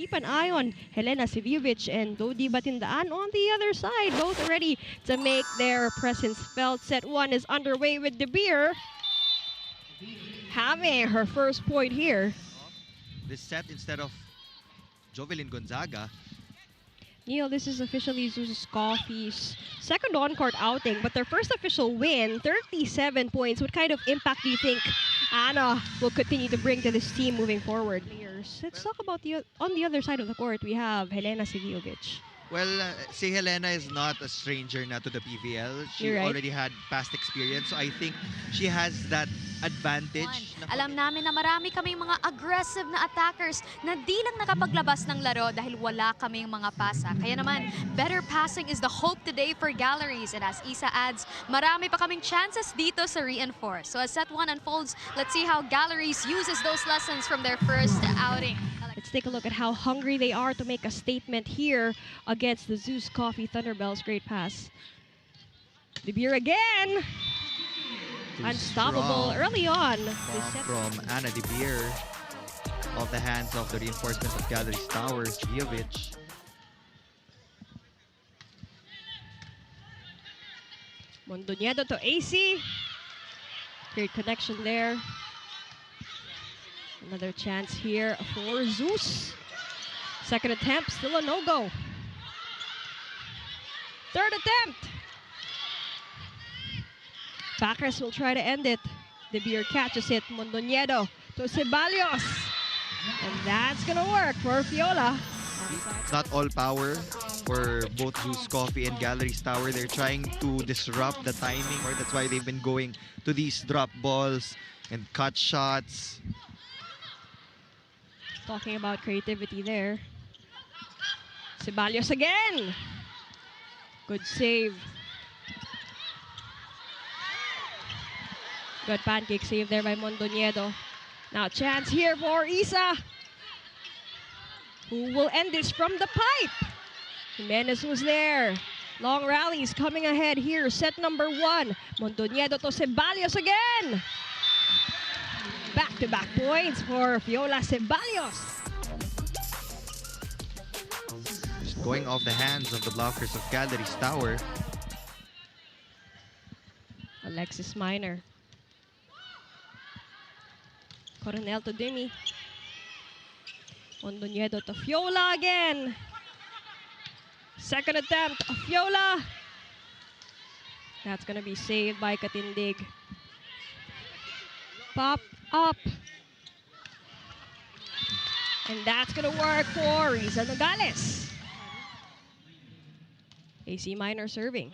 keep an eye on Helena Siviewicz and Dodi Batindaan on the other side. Both are ready to make their presence felt. Set 1 is underway with De Beer having her first point here. This set instead of Jovelyn Gonzaga. Neil, this is officially ZUS Coffee's second on-court outing, but their first official win, 37 points. What kind of impact do you think Anna will continue to bring to this team moving forward? Let's talk about on the other side of the court. We have Helena Siviewicz. Well, si Helena is not a stranger na to the PVL. She already had past experience, so I think she has that advantage. Alam namin na marami kaming mga aggressive na attackers na di lang nakapaglabas ng laro dahil wala kaming mga pasa. Kaya naman, better passing is the hope today for Galleries. And as Isa adds, marami pa kaming chances dito sa Reinforced. So as set 1 unfolds, let's see how Galleries uses those lessons from their first outing. Let's take a look at how hungry they are to make a statement here against the ZUS Coffee Thunderbelles. Great pass. De Beer again. Unstoppable early on. From Anna De Beer off the hands of the reinforcement of Galeries Tower Siviewicz. Mondoñedo to AC. Great connection there. Another chance here for ZUS. Second attempt, still a no-go. Third attempt. Bacres will try to end it. De Beer catches it. Mondoñedo to Ceballos. And that's gonna work for Fiola. It's not all power for both ZUS Coffee and Galeries Tower. They're trying to disrupt the timing, or that's why they've been going to these drop balls and cut shots. Talking about creativity there. Ceballos again. Good save. Good pancake save there by Mondoñedo. Now chance here for Isa, who will end this from the pipe. Jimenez was there. Long rallies coming ahead here. Set number 1. Mondoñedo to Ceballos again. Back-to-back points for Fiola Ceballos. Just going off the hands of the blockers of Galeries Tower. Alexis Minor. Coronel to Demi. Mondoñedo to Fiola again. Second attempt, Fiola. That's gonna be saved by Katindig. Pop up. And that's gonna work for Riza Nogales. AC Minor serving.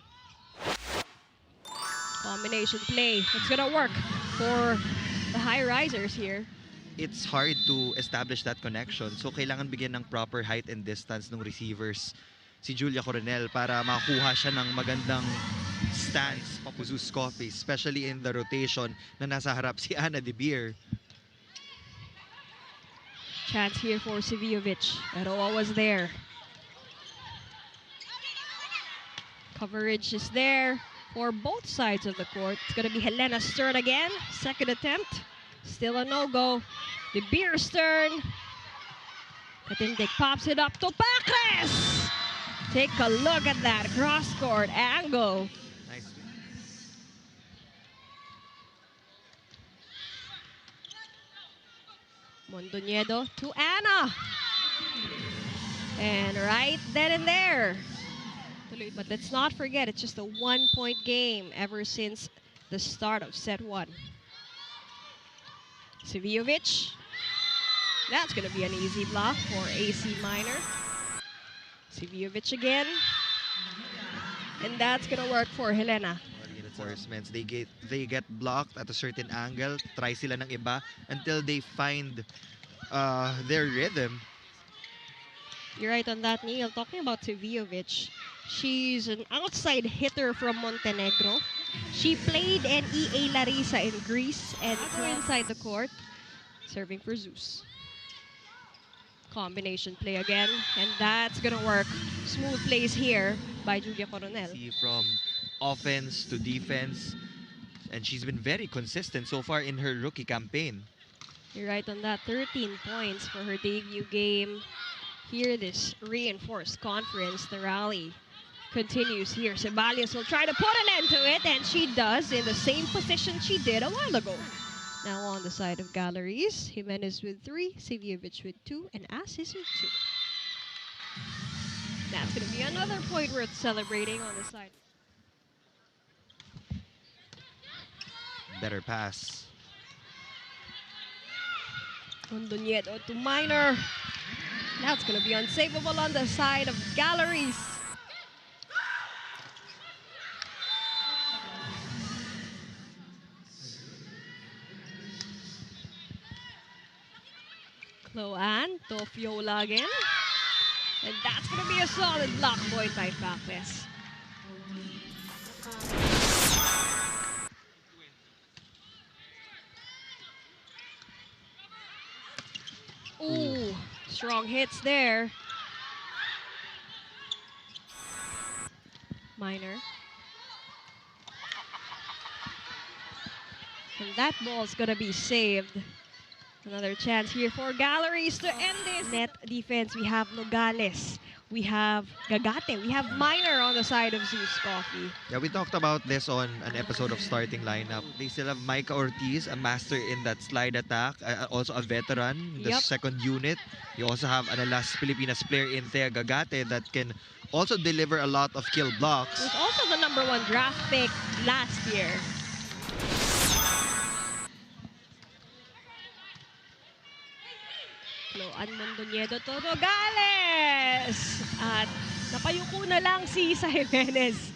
Combination play. It's gonna work for the Highrisers here. It's hard to establish that connection. So kailangan bigyan ng proper height and distance ng receivers si Julia Coronel para makuha siya ng magandang stance pa ZUS Coffee, especially in the rotation na nasa harap si Anna De Beer. Chance here for Siviewicz. Eroa was there. Coverage is there for both sides of the court. It's going to be Helena's turn again. Second attempt. Still a no-go. De Beer's turn. Katindig pops it up to Bacres. Take a look at that cross-court angle. Nice. Mondoñedo to Anna. And right then and there. But let's not forget, it's just a one-point game ever since the start of set 1. Siviewicz. That's going to be an easy block for AC Minor. Siviewicz again. And that's going to work for Helena. Reinforcements, they get blocked at a certain angle. Try sila ng iba until they find their rhythm. You're right on that, Neil. Talking about Siviewicz, she's an outside hitter from Montenegro. She played in EA Larissa in Greece and inside the court, serving for ZUS. Combination play again, and that's gonna work. Smooth plays here by Julia Coronel. See, from offense to defense, and she's been very consistent so far in her rookie campaign. You're right on that. 13 points for her debut game. Here, this reinforced conference, the rally continues here. Ceballos will try to put an end to it, and she does in the same position she did a while ago. Now on the side of Galeries, Jimenez with 3, Saviovic with 2, and Asis with 2. That's going to be another point worth celebrating on the side. Better pass. Mondoñedo to Minor. That's going to be unsavable on the side of Galeries. Cloan to Fiola again. And that's going to be a solid block point by Papes. Ooh, strong hits there. Minor. And that ball's going to be saved. Another chance here for Galeries to end this. Net defense, we have Nogales. We have Gagate. We have Minor on the side of ZUS Coffee. Yeah, we talked about this on an episode of Starting Lineup. They still have Micah Ortiz, a master in that slide attack, also a veteran in the second unit. You also have an Alas Pilipinas player in Thea Gagate that can also deliver a lot of kill blocks. Who's also the #1 draft pick last year. Cloan Mondoñedo to Nogales. At napayuko na lang si Isa Jimenez.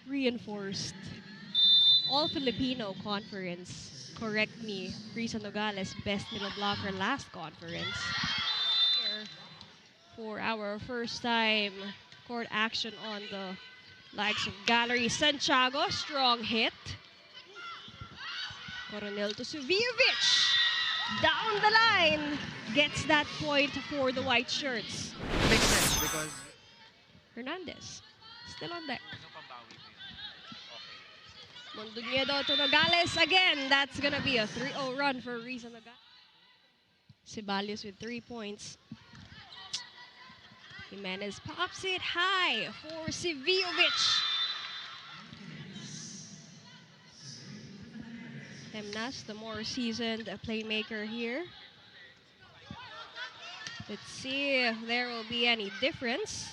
Reinforced All-Filipino Conference. Correct me, Risa Nogales, best middle blocker last conference. Here for our first time court action on the likes of Galeries. Santiago, strong hit. Coronel to Saviovic. Down the line, gets that point for the white shirts. Makes sense because Hernandez, still on deck. Mondoñedo to Nogales again. That's gonna be a 3-0 run for Risa Nogales. Ceballos with 3 points. Jimenez pops it high for Saviovic. Hemnas, the more seasoned playmaker here. Let's see if there will be any difference.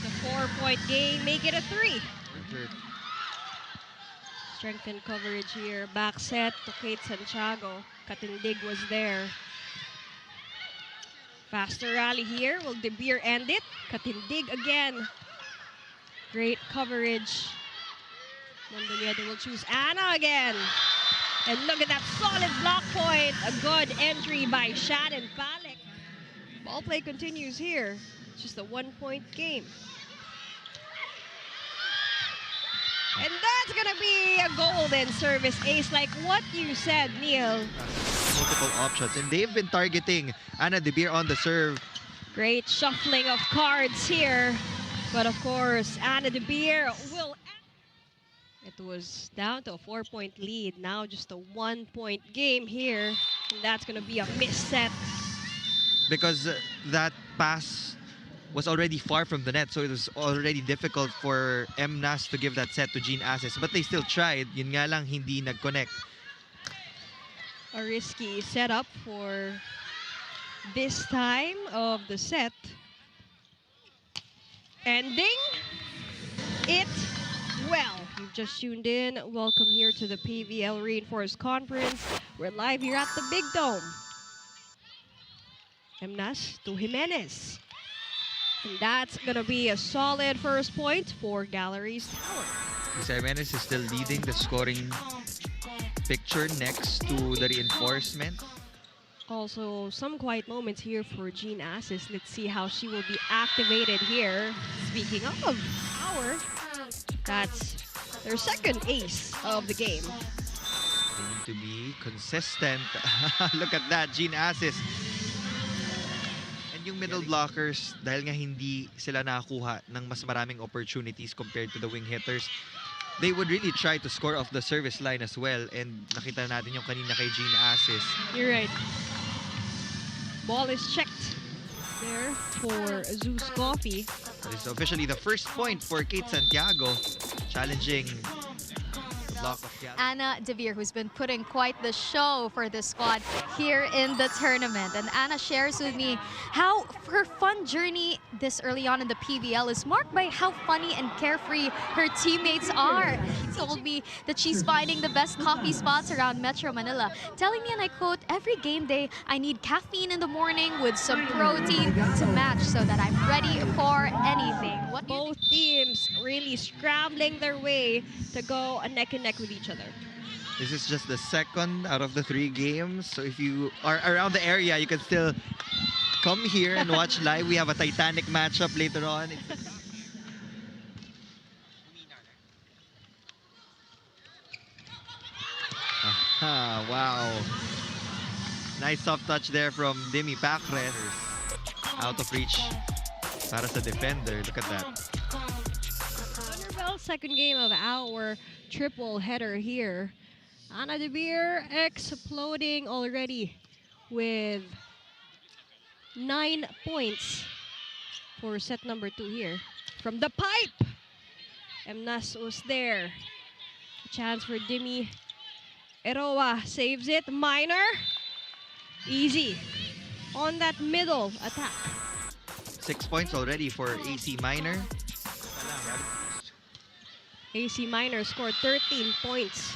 The 4-point game, make it a 3. Strengthened coverage here. Back set to Kate Santiago. Katindig was there. Faster rally here. Will De Beer end it? Katindig again. Great coverage. Mondoñedo will choose Anna again. And look at that solid block point. A good entry by Shannon Palek. Ball play continues here. It's just a 1-point game. And that's gonna be a golden service ace, like what you said, Neil. multiple options. And they've been targeting Anna De Beer on the serve. Great shuffling of cards here. But of course, Anna De Beer will... It was down to a 4-point lead. Now just a 1-point game here. And that's going to be a missed set. Because that pass was already far from the net. So it was already difficult for MNAS to give that set to Jean Ases. But they still tried. Yun nga lang, hindi nag-connect. A risky setup for this time of the set. Ending it well. You've just tuned in. Welcome here to the PVL Reinforced Conference. We're live here at the Big Dome. Emnas to Jimenez. And that's going to be a solid first point for Galeries Tower. Jimenez is still leading the scoring picture next to the reinforcement. Also, some quiet moments here for Jean Ases. Let's see how she will be activated here. Speaking of power, that's their second ace of the game. They need to be consistent. Look at that, Jean Ases. And yung middle blockers, dahil nga hindi sila nakakuha ng mas maraming opportunities compared to the wing hitters, they would really try to score off the service line as well. And nakita natin yung kanina kay Jean Ases. You're right. Ball is checked there for ZUS Coffee. This is officially the first point for Kate Santiago, challenging the block of Galeries. Anna De Beer, who's been putting quite the show for the squad here in the tournament. And Anna shares with me how her fun journey this early on in the PVL is marked by how funny and carefree her teammates are. She told me that she's finding the best coffee spots around Metro Manila, telling me, and I quote, "Every game day, I need caffeine in the morning with some protein to match so that I'm ready for anything." What do you Both teams really scrambling their way to go neck and neck with each other. This is just the second out of the 3 games. So if you are around the area, you can still come here and watch live. We have a Titanic matchup later on. Aha, wow. Nice soft touch there from Demi Pacres. Out of reach para sa defender. Look at that. Thunderbelles' second game of our triple header here. Anna De Beer exploding already with 9 points for set number 2 here. From the pipe, Emnas was there. A chance for Demi. Eroa saves it. Minor. Easy. On that middle attack. 6 points already for AC Minor. AC Minor scored 13 points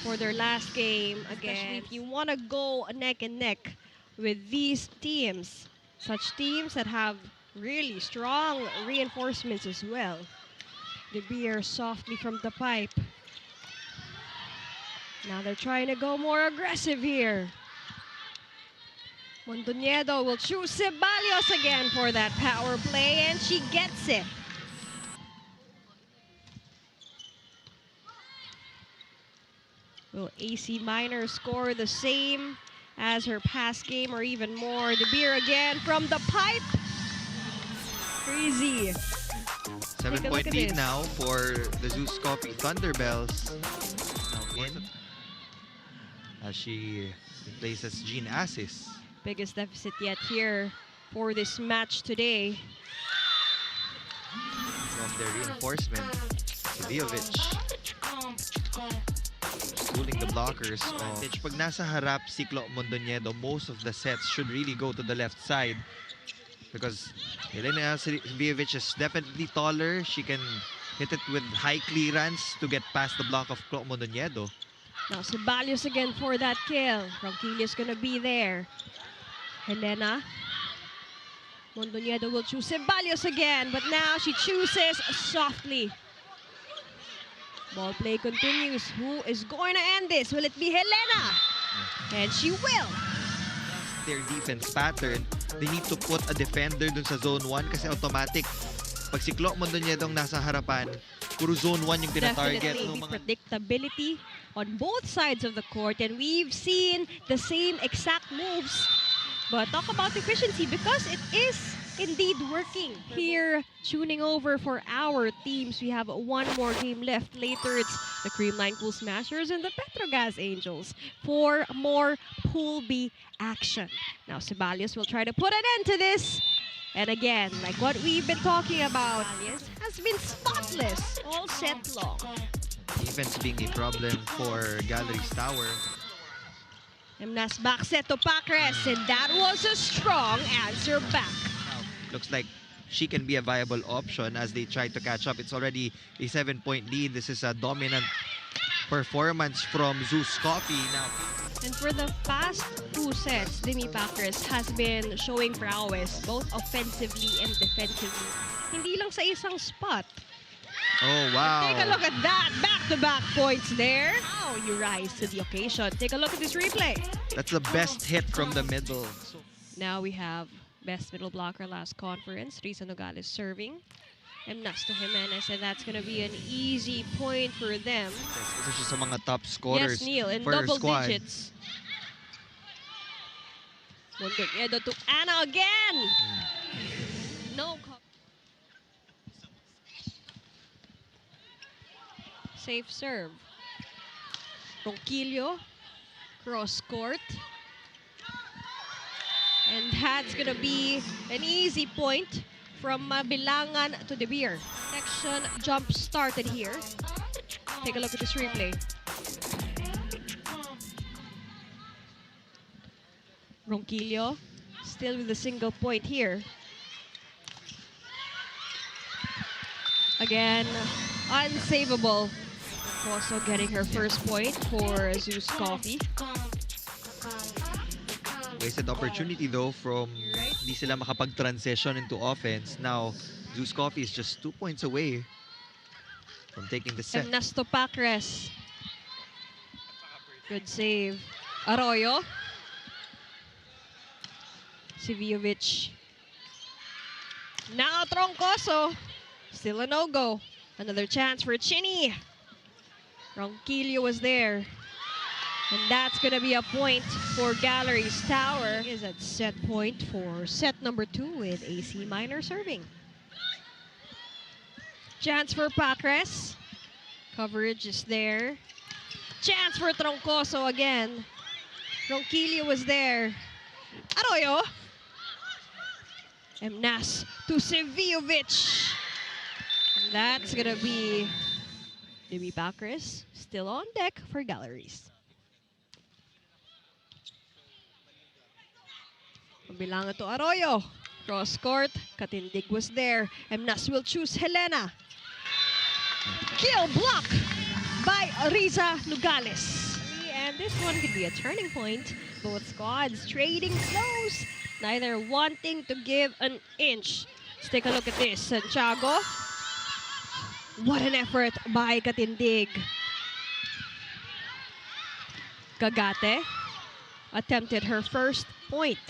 for their last game. Again, if you want to go neck and neck with these teams, such teams that have really strong reinforcements as well. De Beer softly from the pipe. Now they're trying to go more aggressive here. Mondoñedo will choose Ceballos again for that power play, and she gets it. Will AC Minor score the same as her past game or even more? De Beer again from the pipe. Crazy. 7-point at lead this. now for the ZUS Coffee Thunderbelles. Now in as she replaces Jean Assis. Biggest deficit yet here for this match today. From their reinforcement, Sidiovic. Schooling the blockers. Pag nasa harap si Clo Mondoñedo, most of the sets should really go to the left side. Because Elena Sidiovic is definitely taller. She can hit it with high clearance to get past the block of Clo Mondoñedo. Now Ceballos again for that kill. Ronquillo's gonna be there. Helena. Mondoñedo will choose Ceballos again, but now she chooses softly. Ball play continues. Who is going to end this? Will it be Helena? And she will. Their defense pattern, they need to put a defender dun sa zone 1 kasi automatic. Pag si Clo Mondoñedo ang nasa harapan, puro zone 1 yung tinatarget. Definitely No, mga predictability on both sides of the court, and we've seen the same exact moves. But talk about efficiency because it is indeed working. Here, tuning over for our teams, we have one more game left. Later, it's the Creamline Pool Smashers and the Petrogas Angels for more Pool B action. Now, Ceballos will try to put an end to this. And again, like what we've been talking about, has been spotless all set long. defense being a problem for Galeries Tower. Emnas back set to Pacres, and that was a strong answer back. Looks like she can be a viable option as they try to catch up. It's already a 7-point lead. This is a dominant performance from ZUS Coffee now. And for the past 2 sets, Demi Pacres has been showing prowess both offensively and defensively. Hindi lang sa isang spot. Oh, wow. Take a look at that. Back-to-back points there. Now you rise to the occasion. Take a look at this replay. That's the best hit from the middle. Now we have best middle blocker last conference. Risa Nogales serving. Emnas to Jimenez, and that's going to be an easy point for them. This is sa mga top scorers Yes, Neil, in for her double squad. digits. Mondoñedo to Anna again. No. Safe serve. Ronquillo, cross court. That's gonna be an easy point from Bilangan to De Beer. Connection jump started here. Take a look at this replay. Ronquillo still with a single point here. Again, unsavable. Also getting her first point for ZUS Coffee. Wasted opportunity though from hindi sila makapag-transition into offense. Now, ZUS Coffee is just 2 points away from taking the set. Ernesto Pacres. Good save. Arroyo. Sivijovic. Now Troncoso. Still a no-go. Another chance for Chinny. Ronquillo was there. And that's going to be a point for Galeries Tower. Is at set point for set number 2 with AC Minor serving. Chance for Pacres. Coverage is there. Chance for Troncoso again. Ronquillo was there. Arroyo. Emnas to Sivijovic. And that's going to be Debbie Pacres still on deck for Galeries. Bilangan to Arroyo. Cross court. Katindig was there. Emnas will choose Helena. Kill block by Riza Nogales. And this one could be a turning point. Both squads trading blows. Neither wanting to give an inch. Let's take a look at this. Santiago. What an effort by Katindig. Gagate attempted her first point.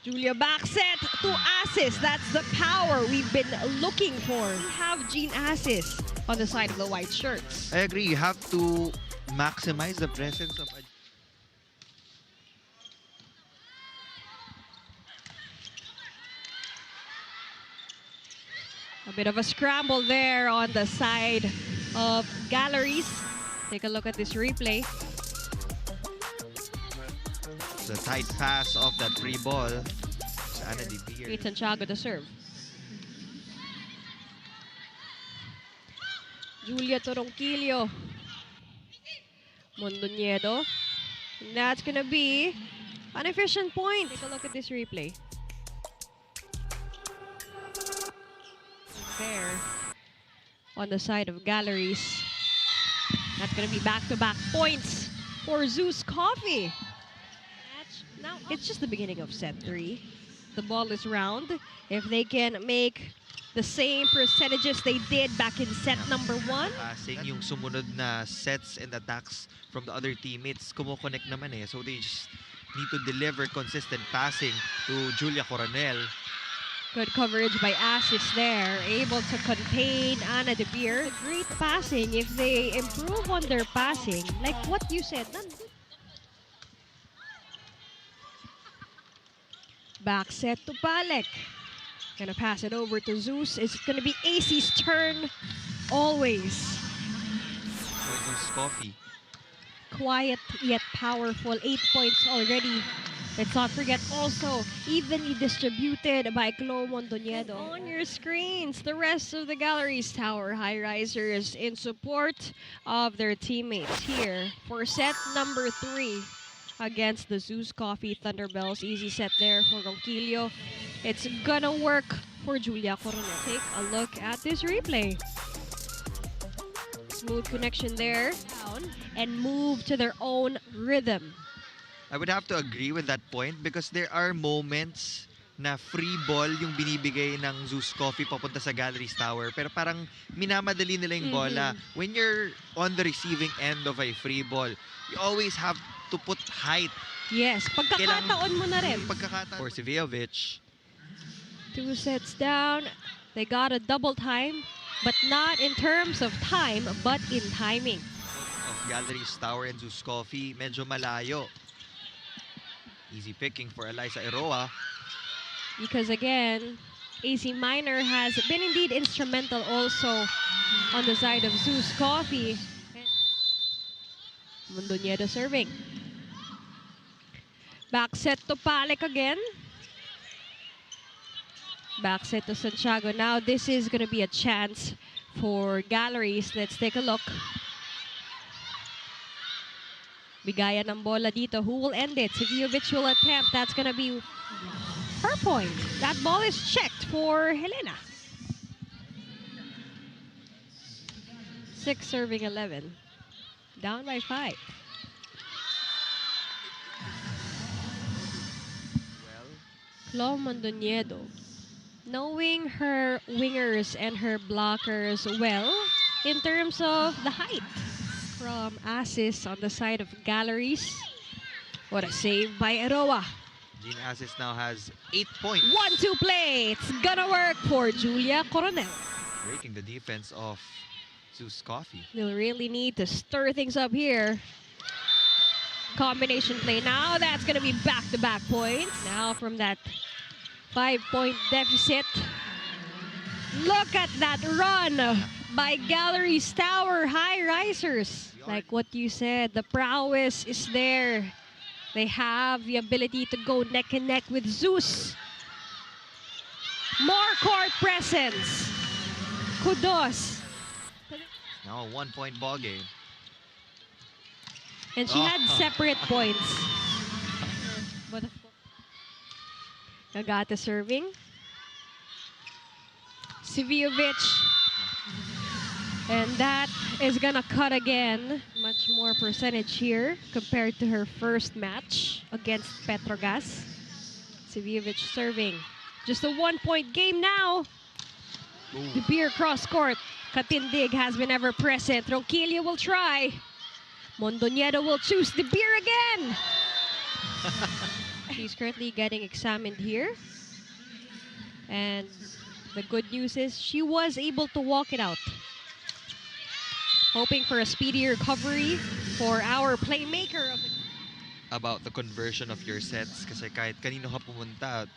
Julia back set to Assis. That's the power we've been looking for. We have Jean Assis on the side of the white shirts. I agree. You have to maximize the presence of a bit of a scramble there on the side of Galeries. Take a look at this replay. the tight pass of that free ball. Sana De Beer. Great Santiago to serve. Julia Toronquillo. Mondoñedo. And that's gonna be an efficient point. Take a look at this replay. There on the side of Galeries. That's gonna be back-to-back points for ZUS Coffee. Now it's just the beginning of set 3. The ball is round. If they can make the same percentages they did back in set number 1. Passing yung sumunod na sets and attacks from the other teammates, kumo-connect naman eh. So they just need to deliver consistent passing to Julia Coronel. Good coverage by Assis there. Able to contain Ana De Beer. Great passing if they improve on their passing. Like what you said. Back set to Palek. Gonna pass it over to ZUS. It's gonna be AC's turn always. ZUS Coffee. Quiet yet powerful. 8 points already. Let's not forget also evenly distributed by Chloe Mondoñedo. On your screens, the rest of the Galeries Tower Highrisers in support of their teammates here for set number 3 against the ZUS Coffee Thunderbelles. Easy set there for Ronquillo. It's gonna work for Julia Coronel. Take a look at this replay. Smooth connection there. Down and move to their own rhythm. I would have to agree with that point because there are moments na free ball yung binibigay ng ZUS Coffee papunta sa Galeries Tower. Pero parang minamadali nila yung bola. When you're on the receiving end of a free ball, you always have to put height. Yes, pagkakataon mo na rin. Pagkakataon for Sivijovic. 2 sets down. They got a double time, but not in terms of time, but in timing. Of Galeries Tower and ZUS Coffee, medyo malayo. Easy picking for Eliza Eroa. Because again, AC Minor has been indeed instrumental also on the side of ZUS Coffee. Mondoñedo serving. Back set to Palek again. Back set to Santiago. Now this is going to be a chance for Galleries. Let's take a look. Bigayan ng bola dito. Who will end it? Sivijovic will attempt. That's going to be her point. That ball is checked for Helena. 6 serving 11. Down by 5. Clo Mondoñedo, knowing her wingers and her blockers well in terms of the height. From Asis on the side of Galleries. What a save by Eroa. Jean Asis now has 8 points. 1-2 play. It's gonna work for Julia Coronel. Breaking the defense of ZUS Coffee. They'll really need to stir things up here. Combination play now. That's gonna be back-to-back points. Now from that 5-point deficit. Look at that run by Galeries Tower Highrisers. Like what you said, the prowess is there. They have the ability to go neck and neck with ZUS. More court presence. Kudos. Now a 1-point ball game. And she had separate points. Agata serving. Sivijovic. And that is gonna cut again. Much more percentage here compared to her first match against Petrogas. Sivijovic serving. Just a 1-point game now. De Beer cross court. Katindig has been ever present. Ronquillo will try. Mondoñedo will choose De Beer again. She's currently getting examined here. And the good news is she was able to walk it out. Hoping for a speedy recovery for our playmaker of the... About the conversion of your sets. Kasi kahit kanino ka pumunta,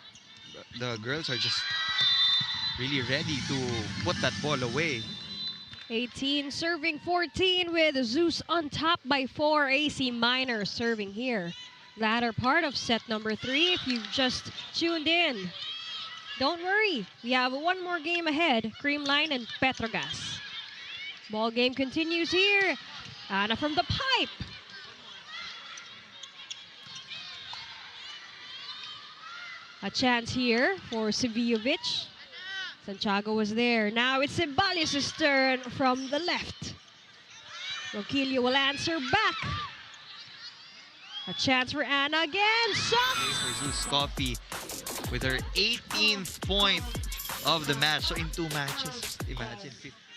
the girls are just really ready to put that ball away. 18 serving 14 with ZUS on top by 4. AC Minor serving here. Latter part of set number 3 if you've just tuned in. Don't worry, we have one more game ahead. Creamline and Petrogas. Ball game continues here. Anna from the pipe. A chance here for Sivijovic. Santiago was there. Now it's Ceballos' turn from the left. Ronquillo will answer back. A chance for Anna again. Shot! For ZUS Coffee with her 18th point of the match. So in 2 matches, imagine.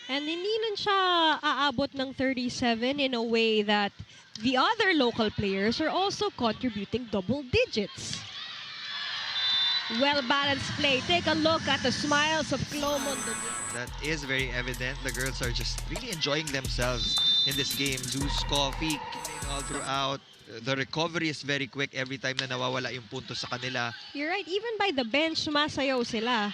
And hindi nun siya aabot ng 37 in a way that the other local players are also contributing double digits. Well-balanced play. Take a look at the smiles of Clo Mondoñedo. That is very evident. The girls are just really enjoying themselves in this game. ZUS Coffee all throughout. The recovery is very quick every time na nawawala yung punto sa kanila. You're right. Even by the bench, sumasayaw sila.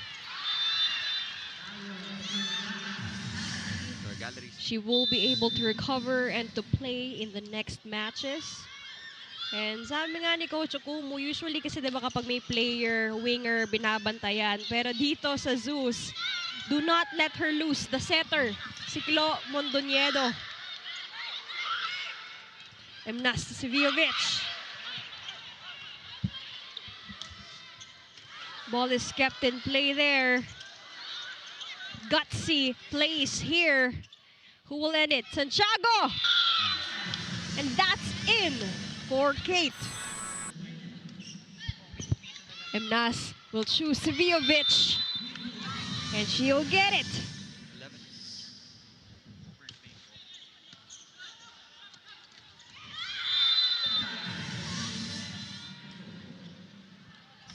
She will be able to recover and to play in the next matches. And sabi nga ni Coach Okumu, usually kasi diba kapag may player, winger, binabantayan. Pero dito sa ZUS, do not let her loose. The setter, si Clo Mondoñedo. Emnas Sivijovic. Ball is kept in play there. Gutsy plays here. Who will end it? Santiago! And that's in for Kate. Emnas will choose Sivijovic. And she'll get it.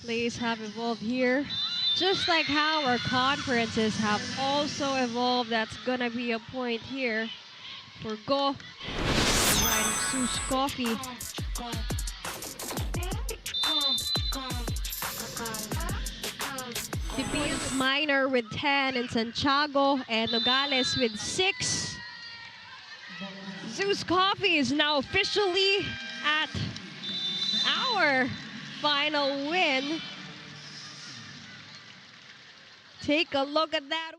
Plays have evolved here. Just like how our conferences have also evolved, that's gonna be a point here for Go. Right of ZUS Coffee. Tipias Minor with 10 and Santiago and Nogales with 6. ZUS Coffee is now officially at our final win. Take a look at that.